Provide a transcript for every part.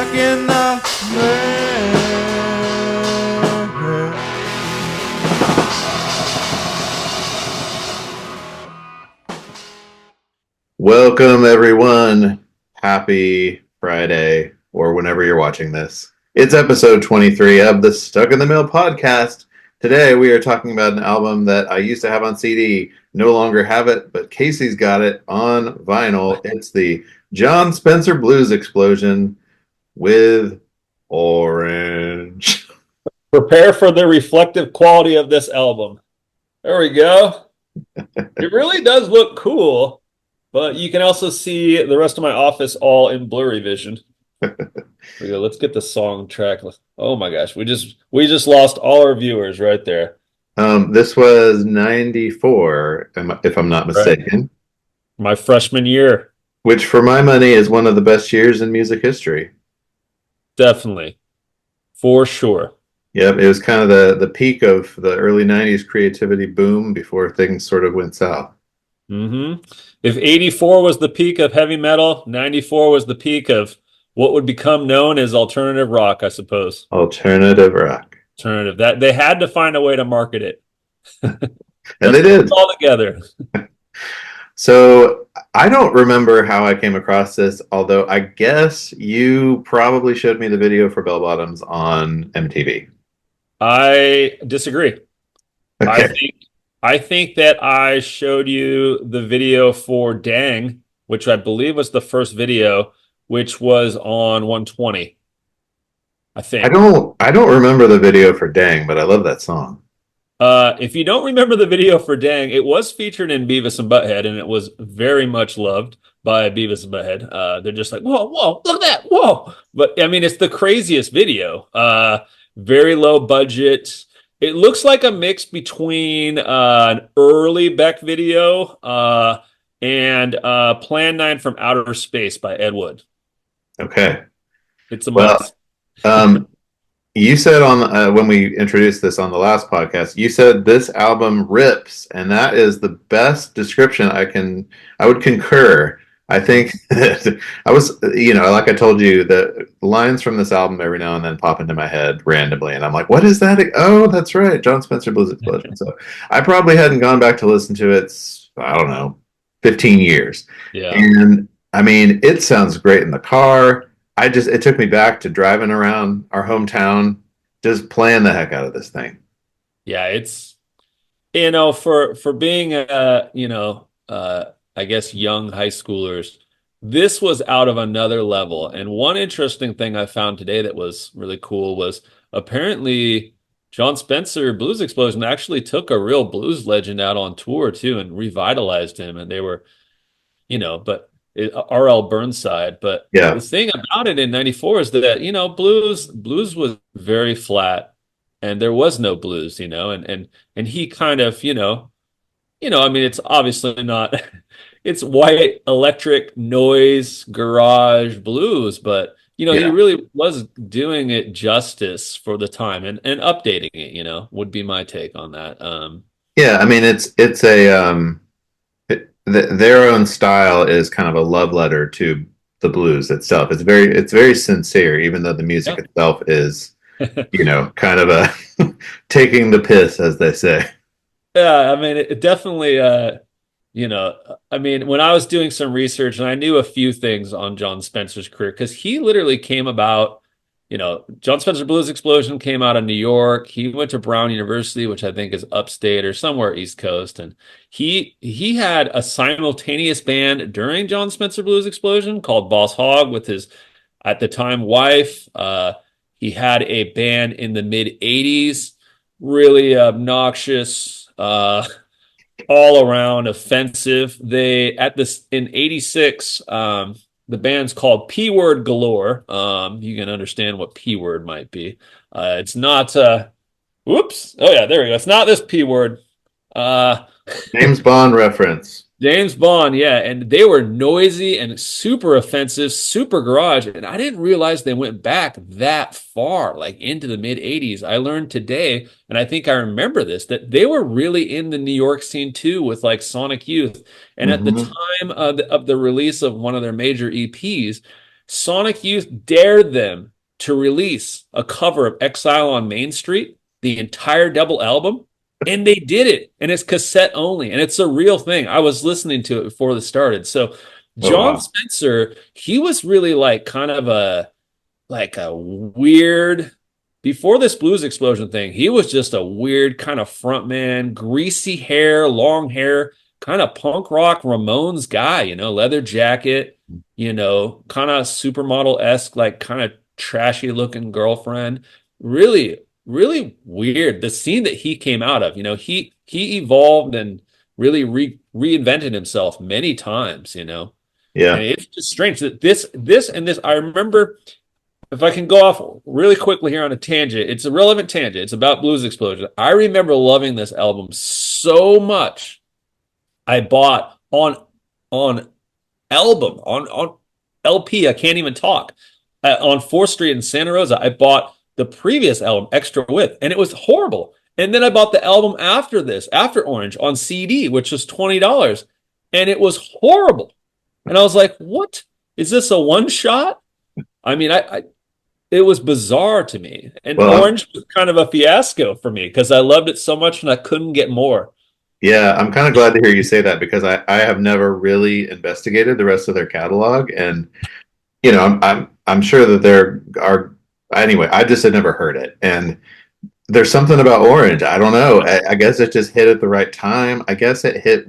back in the Welcome, everyone. Happy Friday, or whenever you're watching this. It's episode 23 of the Stuck in the Middle podcast. Today, we are talking about an album that I used to have on CD, no longer have it, but Casey's got it on vinyl. It's the Jon Spencer Blues Explosion with Orange. Prepare for the reflective quality of this album. There we go. It really does look cool, but you can also see the rest of my office all in blurry vision. Here we go. Let's get the song track. Oh my gosh, we just lost all our viewers right there. This was 94, if I'm not mistaken. My freshman year. Which, for my money, is one of the best years in music history. Definitely. For sure. Yep, it was kind of the peak of the early 90s creativity boom before things sort of went south. If 84 was the peak of heavy metal, 94 was the peak of what would become known as alternative rock, I suppose. Alternative rock. Alternative. That they had to find a way to market it. And they did. All together. So I don't remember how I came across this, although I guess you probably showed me the video for Bell Bottoms on MTV. I disagree. Okay. I think that I showed you the video for Dang, which I believe was the first video, which was on 120. I think. I don't remember the video for Dang, but I love that song. If you don't remember the video for Dang, it was featured in Beavis and Butthead, and it was very much loved by Beavis and Butthead. They're just like, whoa, whoa, look at that, whoa. But I mean, it's the craziest video. Very low budget. It looks like a mix between an early Beck video and Plan 9 from Outer Space by Ed Wood. Okay. It's a must. You said on when we introduced this on the last podcast, you said this album rips, and that is the best description I would concur. I think that I was, like I told you, the lines from this album every now and then pop into my head randomly, and I'm like, what is that? Oh, that's right, Jon Spencer Blues Explosion. So I probably hadn't gone back to listen to it, I don't know, 15 years. Yeah. And I mean, it sounds great in the car. It took me back to driving around our hometown, just playing the heck out of this thing. Yeah, it's, for being, I guess young high schoolers, this was out of another level. And one interesting thing I found today that was really cool was apparently Jon Spencer Blues Explosion actually took a real blues legend out on tour too and revitalized him. And they were, but R.L. Burnside. But Yeah. the thing about it in 94 is that, blues was very flat and there was no blues, and he kind of, I mean, it's obviously not, it's white electric noise garage blues, but he really was doing it justice for the time and updating it, would be my take on that. Yeah, I mean, it's a their own style is kind of a love letter to the blues itself. It's very sincere, even though the music itself is, kind of a taking the piss, as they say. Yeah, I mean, it definitely, I mean, when I was doing some research and I knew a few things on Jon Spencer's career, because he literally came about, Jon Spencer Blues Explosion came out of New York. He went to Brown University, which I think is upstate or somewhere East Coast. And he had a simultaneous band during Jon Spencer Blues Explosion called Boss Hogg with his, at the time, wife. He had a band in the mid 80s, really obnoxious, all around offensive. They in 86, the band's called P Word Galore. You can understand what P Word might be. It's not whoops. Oh yeah, there we go. It's not this P word. James Bond reference. James Bond, yeah, and they were noisy and super offensive, super garage, and I didn't realize they went back that far, like into the mid 80s. I learned today, and I think I remember this, that they were really in the New York scene too with like Sonic Youth. And at the time of the release of one of their major EPs, Sonic Youth dared them to release a cover of Exile on Main Street, the entire double album, and they did it. And it's cassette only, and it's a real thing. I was listening to it before this started. So Oh John wow. Spencer, he was really like kind of a weird before this blues explosion thing. He was just a weird kind of front man, greasy hair, long hair, kind of punk rock Ramones guy, leather jacket, kind of supermodel-esque, like kind of trashy looking girlfriend. Really, really weird. The scene that he came out of, he evolved and really reinvented himself many times, and Yeah. it's just strange that this. I remember, if I can go off really quickly here on a tangent, it's a relevant tangent. It's about Blues Explosion. I remember loving this album so much. I bought on album on LP. I can't even talk. On 4th Street in Santa Rosa, I bought the previous album, Extra Width, and it was horrible. And then I bought the album after this, after Orange, on CD, which was $20, and it was horrible. And I was like, "What is this? A one shot?" I mean, I it was bizarre to me. And Well, Orange was kind of a fiasco for me because I loved it so much and I couldn't get more. yeah, I'm kind of glad to hear you say that because I have never really investigated the rest of their catalog, and I'm sure that there are anyway. I just had never heard it, and there's something about Orange. I don't know. I guess it just hit at the right time. I guess it hit.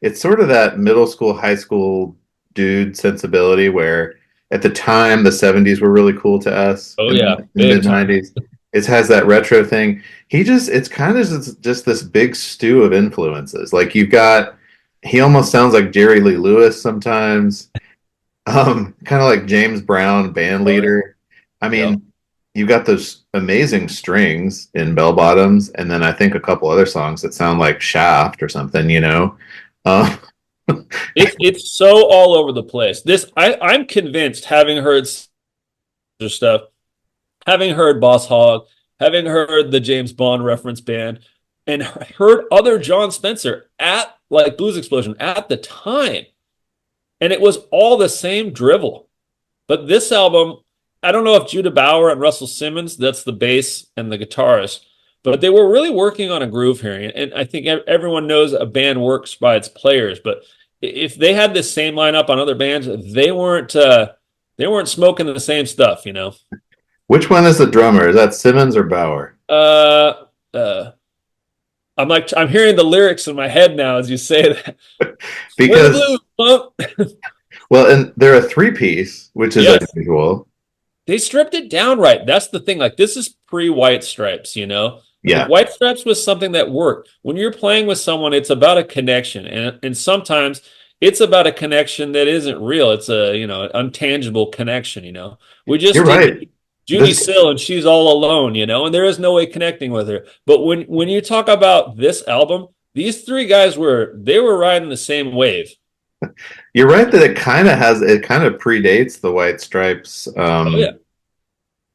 It's sort of that middle school, high school dude sensibility where at the time the 70s were really cool to us Oh in yeah, the big mid time. 90s. It has that retro thing. It's kind of just this big stew of influences. Like you've got, he almost sounds like Jerry Lee Lewis sometimes, kind of like James Brown, band Oh yeah. leader. I Yep. mean, you've got those amazing strings in Bell Bottoms, and then I think a couple other songs that sound like Shaft or something. Uh, It's so all over the place. I'm convinced, having heard stuff, having heard Boss Hogg, having heard the James Bond reference band, and heard other John Spencer at like Blues Explosion at the time, and it was all the same drivel. But this album, I don't know if Judah Bauer and Russell Simmons, that's the bass and the guitarist, but they were really working on a groove here. And I think everyone knows a band works by its players. But if they had this same lineup on other bands, they weren't smoking the same stuff. which one is the drummer? Is that Simmons or Bauer? Uh, uh, I'm hearing the lyrics in my head now as you say that. Swing the Because blues, punk. well, and they're a three-piece, which is Yes. unusual. They stripped it down right. That's the thing. Like this is pre-White Stripes. Like Yeah, White Stripes was something that worked. When you're playing with someone, it's about a connection, and sometimes it's about a connection that isn't real. It's a an untangible connection. We you're just right. did Judy This Sill, and she's all alone, and there is no way connecting with her. But when you talk about this album, these three guys were riding the same wave. You're right that it kind of predates the White Stripes Oh yeah.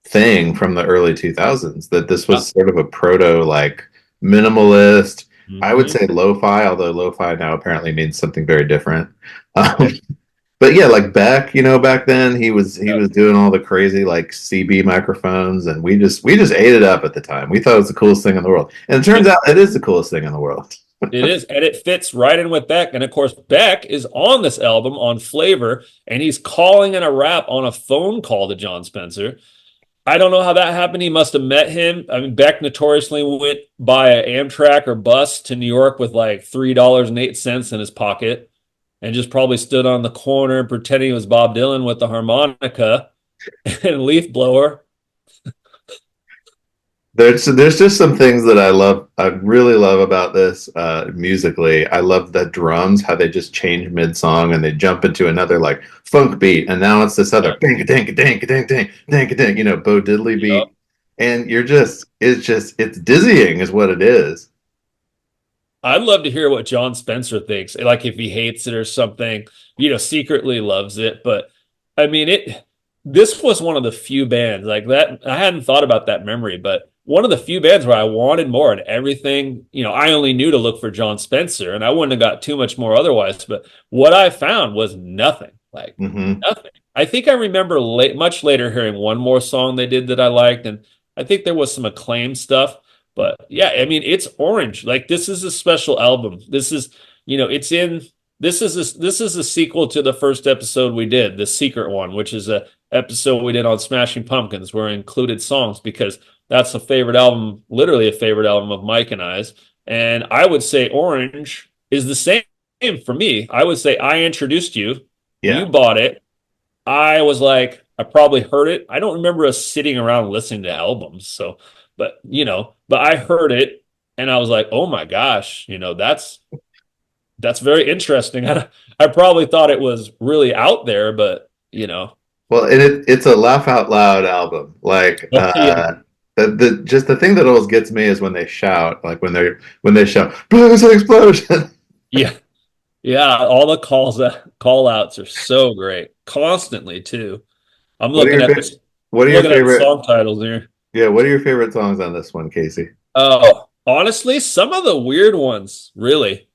thing from the early 2000s. That this Yeah. was sort of a proto like minimalist. I would Mhm. say lo-fi, although lo-fi now apparently means something very different. Um, but yeah, like Beck, back then he was doing all the crazy like CB microphones, and we just ate it up at the time. We thought it was the coolest thing in the world, and it turns Yeah. out it is the coolest thing in the world. It is, and it fits right in with Beck. And of course, Beck is on this album on Flavor, and he's calling in a rap on a phone call to John Spencer. I don't know how that happened. He must have met him. I mean, Beck notoriously went by an Amtrak or bus to New York with like $3.08 in his pocket and just probably stood on the corner pretending he was Bob Dylan with the harmonica and leaf blower. There's just some things that I really love about this musically. I love the drums, how they just change mid-song and they jump into another like funk beat, and now it's this Yeah. other ding ding ding ding ding ding ding, Bo Diddley Yep. beat, and it's dizzying, is what it is. I'd love to hear what John Spencer thinks. Like if he hates it or something, secretly loves it. But I mean, this was one of the few bands like that. I hadn't thought about that memory, but one of the few bands where I wanted more and everything, I only knew to look for John Spencer and I wouldn't have got too much more otherwise. But what I found was nothing, like Hmm. nothing. I think I remember much later hearing one more song they did that I liked, and I think there was some acclaimed stuff. But yeah, I mean, it's Orange. Like this is a special album. This is, it's in. This is a sequel to the first episode we did, the secret one, which is a episode we did on Smashing Pumpkins, where I included songs because that's a favorite album, literally a favorite album of Mike and I's. And I would say Orange is the same for me. I would say I introduced you, you Yeah. bought it. I was like, I probably heard it. I don't remember us sitting around listening to albums. So, but I heard it and I was like, oh my gosh, that's very interesting. I probably thought it was really out there, but Well, and it's a laugh out loud album. Like yeah, just the thing that always gets me is when they shout, like when they shout, "Blues explosion." yeah, yeah. All the call outs are so great, constantly too. I'm What are looking your at this, what are I'm your looking at the favorite? song titles here. Yeah, what are your favorite songs on this one, Casey? Oh, honestly, some of the weird ones, really.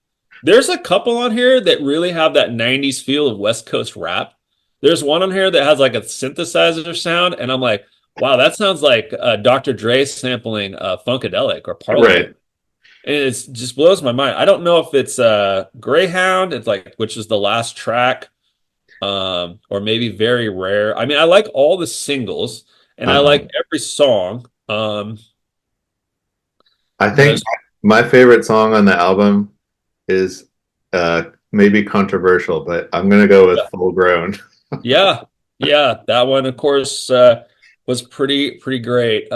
There's a couple on here that really have that 90s feel of West Coast rap. There's one on here that has like a synthesizer sound, and I'm like, wow, that sounds like Dr. Dre sampling Funkadelic or Right. Parliament. And it just blows my mind. I don't know if it's Greyhound, it's like which is the last track, or maybe Very Rare. I mean, I like all the singles and I Uh-huh. like every song. I You know, think my favorite song on the album is maybe controversial, but I'm gonna go with Full Grown. yeah, yeah, that one, of course, was pretty great.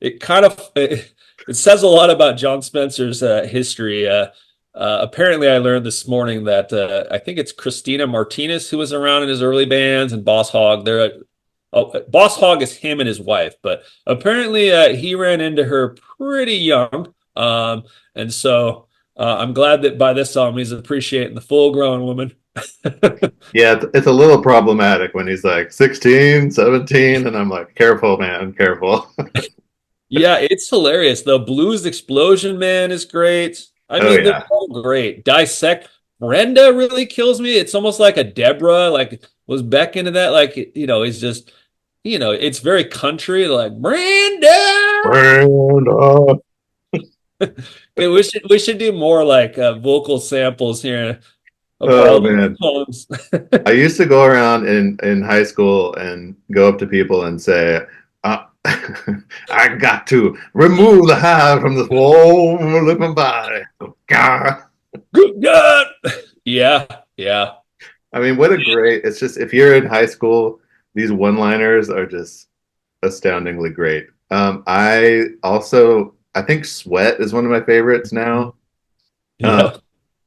It kind of it says a lot about John Spencer's history. Apparently, I learned this morning that I think it's Christina Martinez who was around in his early bands and Boss Hogg. Boss Hogg is him and his wife, but apparently he ran into her pretty young. And so I'm glad that by this song he's appreciating the full-grown woman. Yeah, it's a little problematic when he's like 16, 17, and I'm like, careful, man, careful. Yeah, it's hilarious. The Blues Explosion Man is great. I Oh mean, they're yeah. all great. Dissect Brenda really kills me. It's almost like a Deborah, like was Beck into that? Like, it's just, it's very country, like Brenda. And, Okay, we should do more like vocal samples here of oh all the man. songs. I used to go around in high school and go up to people and say, I got to remove the hair from this whole living body. Oh, God. Good God. Yeah, yeah, I mean, what a great, it's just, if you're in high school, these one-liners are just astoundingly great. I think Sweat is one of my favorites now. Um, yeah,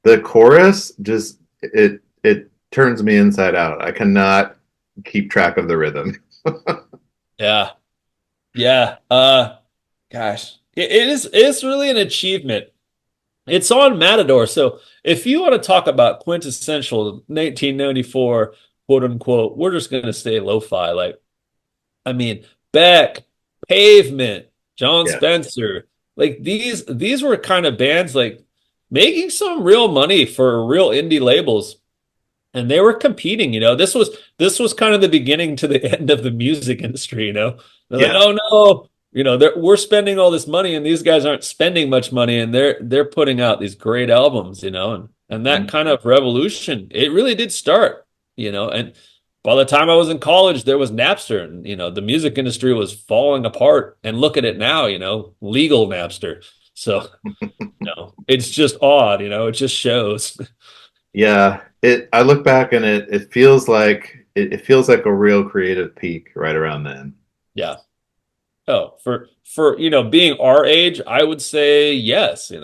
the chorus just, it turns me inside out. I cannot keep track of the rhythm. yeah, yeah. Gosh, it's really an achievement. It's on Matador. So if you want to talk about quintessential 1994, quote unquote, we're just going to stay lo-fi. Like, I mean, Beck, Pavement, John Yeah. Spencer, like these were kind of bands like making some real money for real indie labels. And they were competing, this was kind of the beginning to the end of the music industry. They're like, Yeah. oh no, we're spending all this money and these guys aren't spending much money and they're putting out these great albums. And that kind of revolution, it really did start. And by the time I was in college, there was Napster and, the music industry was falling apart. And look at it now, legal Napster. So, it's just odd, it just shows. Yeah, I look back and it feels like it feels like a real creative peak right around then. Yeah. Oh, for being our age, I would say yes. I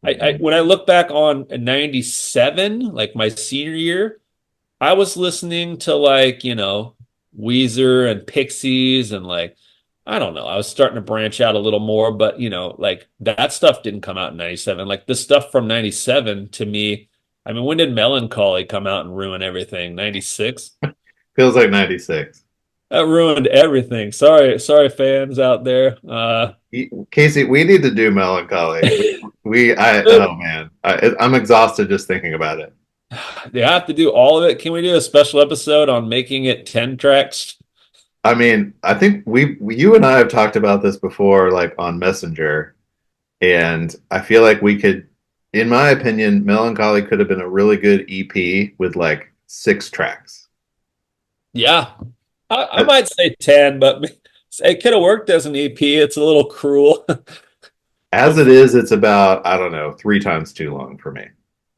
Mhm. when I look back on 97, like my senior year, I was listening to like, Weezer and Pixies and like I don't know. I was starting to branch out a little more, but like that stuff didn't come out in 97. Like the stuff from 97 to me, I mean, when did Melancholy come out and ruin everything? 96? Feels like 96. That ruined everything. Sorry, fans out there. Casey, we need to do Melancholy. Oh man, I'm exhausted just thinking about it. They have to do all of it. Can we do a special episode on making it 10 tracks? I mean, I think you and I have talked about this before, like on Messenger, and I feel like we could, in my opinion, Melancholy could have been a really good EP with like 6 tracks. Yeah. I might say 10, but it could have worked as an EP. It's a little cruel. As it is, it's about, I don't know, 3 times too long for me.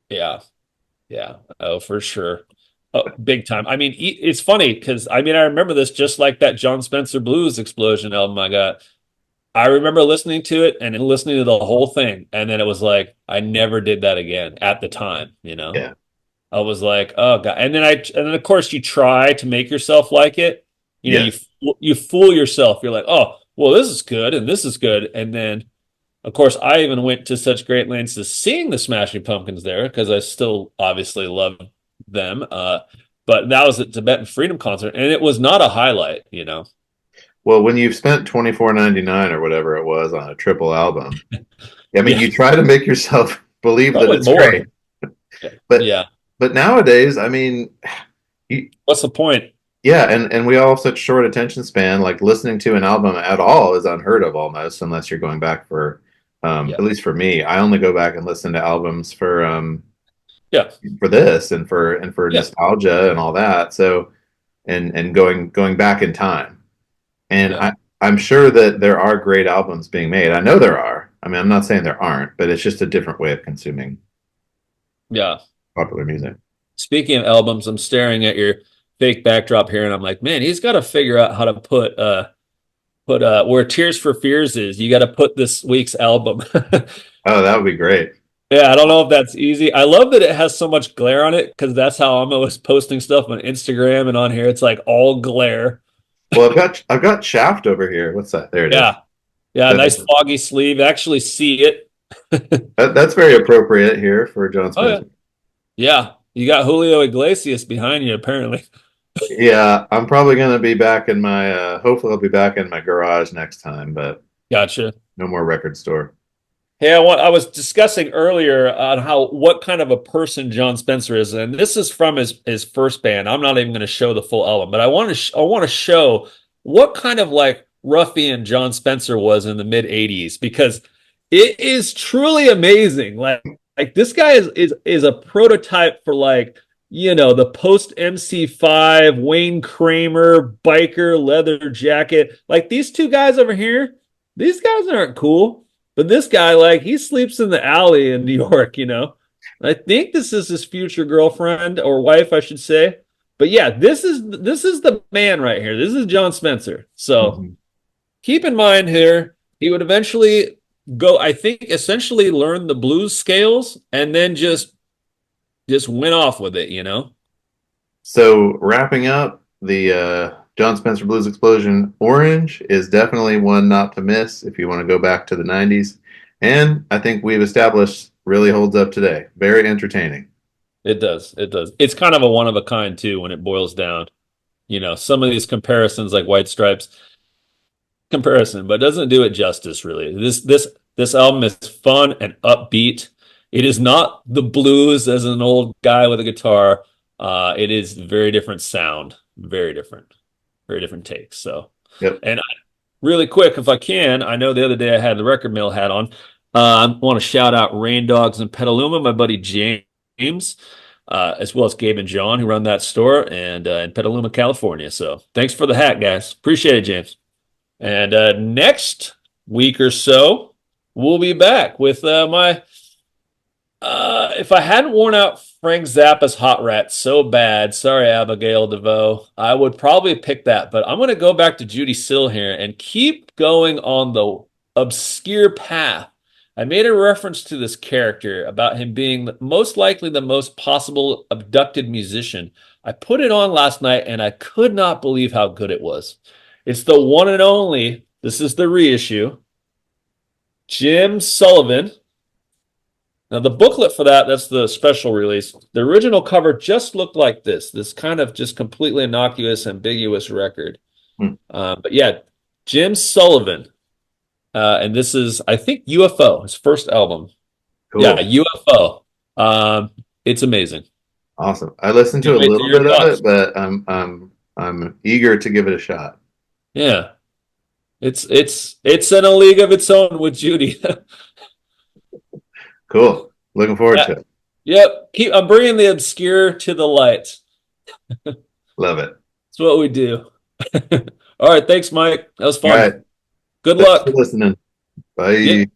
Yeah. Yeah. Oh, for sure. Oh, big time. I mean, it's funny because I mean, I remember this just like that John Spencer Blues Explosion album I got. I remember listening to it and then listening to the whole thing. And then it was like, I never did that again at the time, you know? Yeah. I was like, oh God. And then of course you try to make yourself like it. You know, Yes. you fool yourself. You're like, oh, well, this is good and this is good. And then of course, I even went to such great lengths as seeing the Smashing Pumpkins there because I still obviously love them. But that was a Tibetan Freedom concert, and it was not a highlight, you know. Well, when you've spent 24.99 or whatever it was on a triple album, I mean, Yeah, you try to make yourself believe that probably it's more. great. But Yeah. but nowadays, I mean, you, What's the point? yeah, and we all have such short attention span. Like listening to an album at all is unheard of almost, unless you're going back for, Yeah. at least for me, I only go back and listen to albums Yeah. for this and for Yeah. nostalgia and all that. So and going back in time. And Yeah. I'm sure that there are great albums being made. I know there are. I mean, I'm not saying there aren't, but it's just a different way of consuming Yeah. popular music. Speaking of albums, I'm staring at your fake backdrop here, and I'm like, man, he's got to figure out how to put where Tears for Fears is. You got to put this week's album. Oh, that would be great. Yeah, I don't know if that's easy. I love that it has so much glare on it because that's how I'm always posting stuff on Instagram and on here. It's like all glare. Well, I've got Shaft over here. What's that? There it is. Yeah. Yeah, nice That, foggy sleeve. Actually see it. that's very appropriate here for John Oh yeah. Spencer. Yeah. You got Julio Iglesias behind you, apparently. Yeah, I'm probably gonna be back in my hopefully I'll be back in my garage next time, but Gotcha. no more record store. Hey, I was discussing earlier on how what kind of a person John Spencer is, and this is from his first band. I'm not even going to show the full album, but I want to show what kind of like ruffian John Spencer was in the mid '80s because it is truly amazing. Like this guy is a prototype for like the post MC5 Wayne Kramer biker leather jacket. Like these two guys over here, these guys aren't cool. But this guy, like, he sleeps in the alley in New York, you know. I think this is his future girlfriend or wife, I should say. But yeah, this is the man right here. This is John Spencer. So Mhm. keep in mind here, he would eventually go, I think, essentially learn the blues scales and then just went off with it, you know. So wrapping up the John Spencer Blues Explosion Orange is definitely one not to miss if you want to go back to the 90s. And I think we've established really holds up today. Very entertaining. It does. It does. It's kind of a one of a kind too when it boils down. Some of these comparisons like White Stripes comparison, but doesn't do it justice really. This album is fun and upbeat. It is not the blues as an old guy with a guitar. It is very different sound, very different takes. So, Yep. and really quick, if I can, I know the other day I had the record mill hat on. I want to shout out Rain Dogs and Petaluma, my buddy James, as well as Gabe and John who run that store and in Petaluma, California. So thanks for the hat, guys. Appreciate it, James. And next week or so, we'll be back with my. If I hadn't worn out Frank Zappa's Hot Rat so bad, sorry, Abigail DeVoe, I would probably pick that. But I'm going to go back to Judy Sill here and keep going on the obscure path. I made a reference to this character about him being most likely the most possible abducted musician. I put it on last night and I could not believe how good it was. It's the one and only, this is the reissue, Jim Sullivan. Now, the booklet for that's the special release. The original cover just looked like this kind of just completely innocuous, ambiguous record. Hmm. But yeah, Jim Sullivan. And this is, I think, UFO, his first album. Cool. Yeah, UFO. It's amazing. Awesome. I listened to Can't a wait to little hear bit your of thoughts. it, but I'm eager to give it a shot. Yeah. It's in a league of its own with Judy. Cool. Looking forward Yeah. to it. Yep. I'm bringing the obscure to the light. Love it. That's what we do. All right. Thanks, Mike. That was All fun. right. Good Thanks for luck. listening. Yep. Bye.